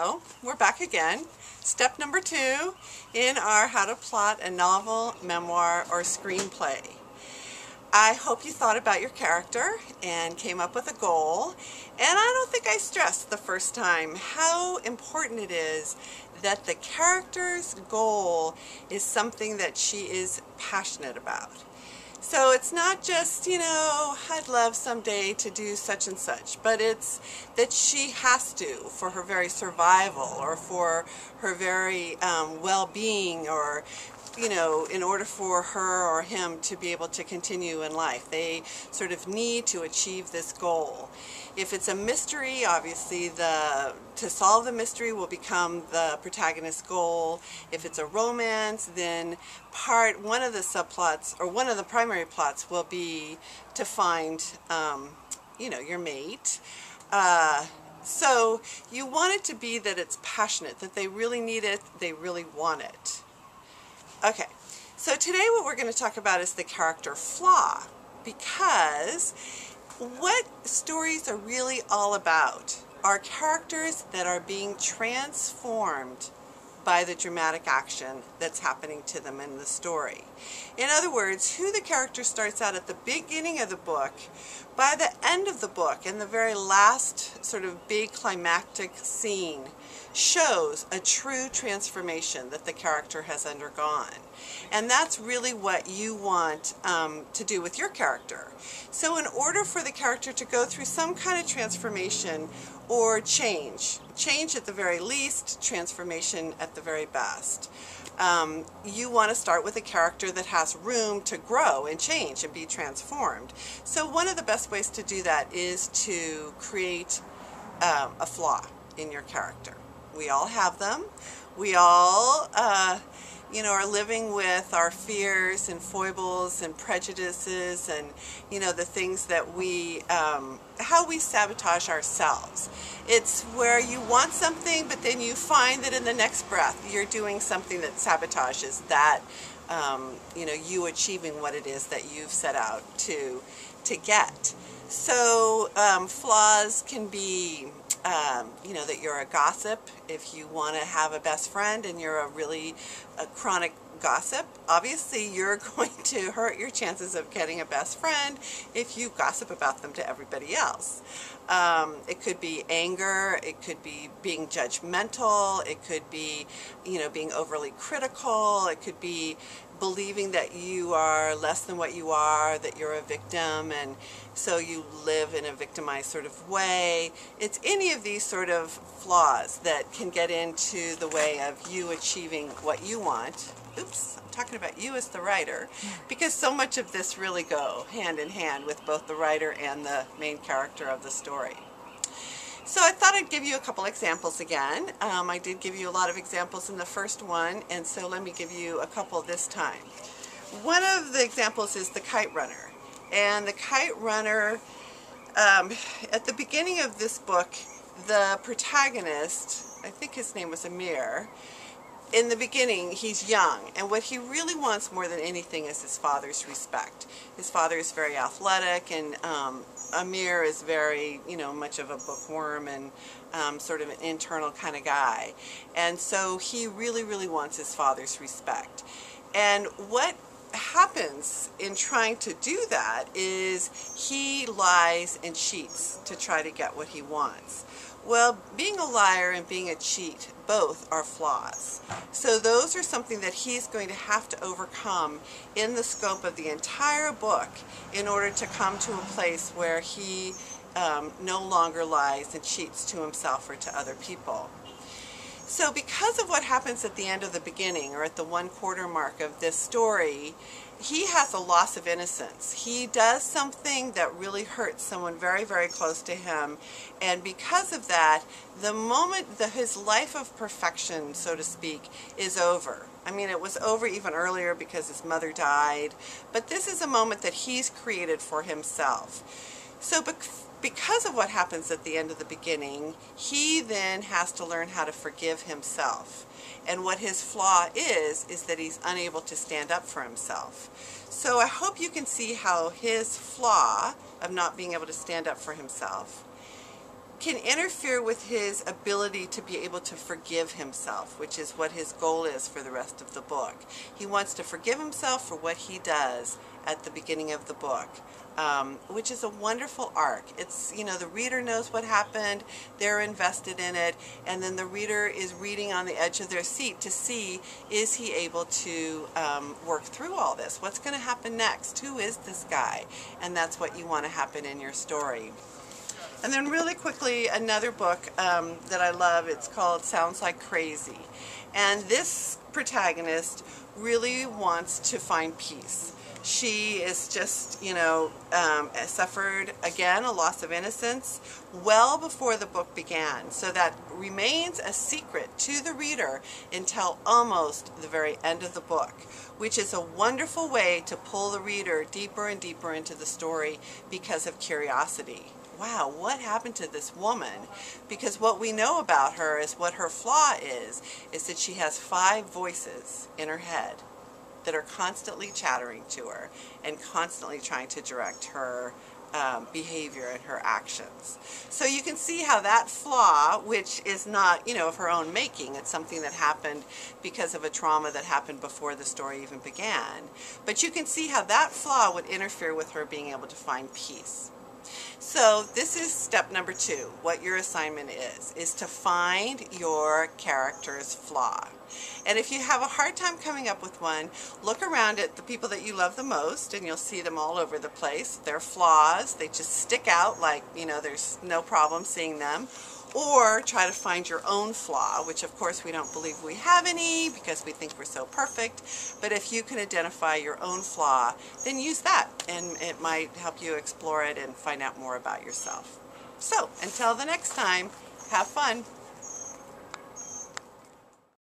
Hello, we're back again. Step number 2 in our how to plot a novel, memoir, or screenplay. I hope you thought about your character and came up with a goal. And I don't think I stressed the first time how important it is that the character's goal is something that she is passionate about. So it's not just, I'd love someday to do such and such, but it's that she has to for her very survival or for her very well-being, or in order for her or him to be able to continue in life. They sort of need to achieve this goal. If it's a mystery, obviously to solve the mystery will become the protagonist's goal. If it's a romance, then one of the subplots or one of the primary plots will be to find your mate. So you want it to be that it's passionate, that they really need it, they really want it. Okay, so today what we're going to talk about is the character flaw, because what stories are really all about are characters that are being transformed by the dramatic action that's happening to them in the story. In other words, who the character starts out at the beginning of the book, by the end of the book, in the very last sort of big climactic scene, shows a true transformation that the character has undergone. And that's really what you want to do with your character. So in order for the character to go through some kind of transformation or change at the very least, transformation at the very best, you want to start with a character that has room to grow and change and be transformed. So one of the best ways to do that is to create a flaw in your character. We all have them. We all, are living with our fears and foibles and prejudices and, the things that how we sabotage ourselves. It's where you want something, but then you find that in the next breath you're doing something that sabotages that, you achieving what it is that you've set out to get. So flaws can be that you're a gossip. If you want to have a best friend and you're a chronic gossip, obviously you're going to hurt your chances of getting a best friend if you gossip about them to everybody else. It could be anger, it could be being judgmental, it could be, being overly critical, it could be believing that you are less than what you are, that you're a victim, and so you live in a victimized sort of way. It's any of these sort of flaws that can get into the way of you achieving what you want. Oops, I'm talking about you as the writer, because so much of this really go hand in hand with both the writer and the main character of the story. So I thought I'd give you a couple examples again. I did give you a lot of examples in the first one, and so let me give you a couple this time. One of the examples is the Kite Runner. And the Kite Runner, at the beginning of this book, the protagonist, I think his name was Amir, in the beginning, he's young, and what he really wants more than anything is his father's respect. His father is very athletic, and Amir is very, much of a bookworm and sort of an internal kind of guy. And so he really, really wants his father's respect. And what happens in trying to do that is he lies and cheats to try to get what he wants. Well, being a liar and being a cheat, both are flaws. So those are something that he's going to have to overcome in the scope of the entire book in order to come to a place where he no longer lies and cheats to himself or to other people. So because of what happens at the end of the beginning, or at the 1/4 mark of this story, he has a loss of innocence. He does something that really hurts someone very, very close to him, and because of that, the moment that his life of perfection, so to speak, is over. I mean, it was over even earlier because his mother died, but this is a moment that he's created for himself. So because of what happens at the end of the beginning, he then has to learn how to forgive himself. And what his flaw is that he's unable to stand up for himself. So I hope you can see how his flaw of not being able to stand up for himself can interfere with his ability to be able to forgive himself, which is what his goal is for the rest of the book. He wants to forgive himself for what he does at the beginning of the book, which is a wonderful arc. It's, you know, the reader knows what happened, they're invested in it, and then the reader is reading on the edge of their seat to see, is he able to work through all this? What's going to happen next? Who is this guy? And that's what you want to happen in your story. And then really quickly, another book that I love, it's called Sounds Like Crazy. And this protagonist really wants to find peace. She is just, you know, suffered, again, a loss of innocence well before the book began. So that remains a secret to the reader until almost the very end of the book, which is a wonderful way to pull the reader deeper and deeper into the story because of curiosity. Wow, what happened to this woman? Because what we know about her is what her flaw is that she has 5 voices in her head that are constantly chattering to her and constantly trying to direct her behavior and her actions. So you can see how that flaw, which is not, you know, of her own making, it's something that happened because of a trauma that happened before the story even began, but you can see how that flaw would interfere with her being able to find peace. So this is step number 2. What your assignment is to find your character's flaw. And if you have a hard time coming up with one, look around at the people that you love the most and you'll see them all over the place. Their flaws, they just stick out like, you know, there's no problem seeing them. Or try to find your own flaw, which of course we don't believe we have any because we think we're so perfect. But if you can identify your own flaw, then use that and it might help you explore it and find out more about yourself. So until the next time, have fun.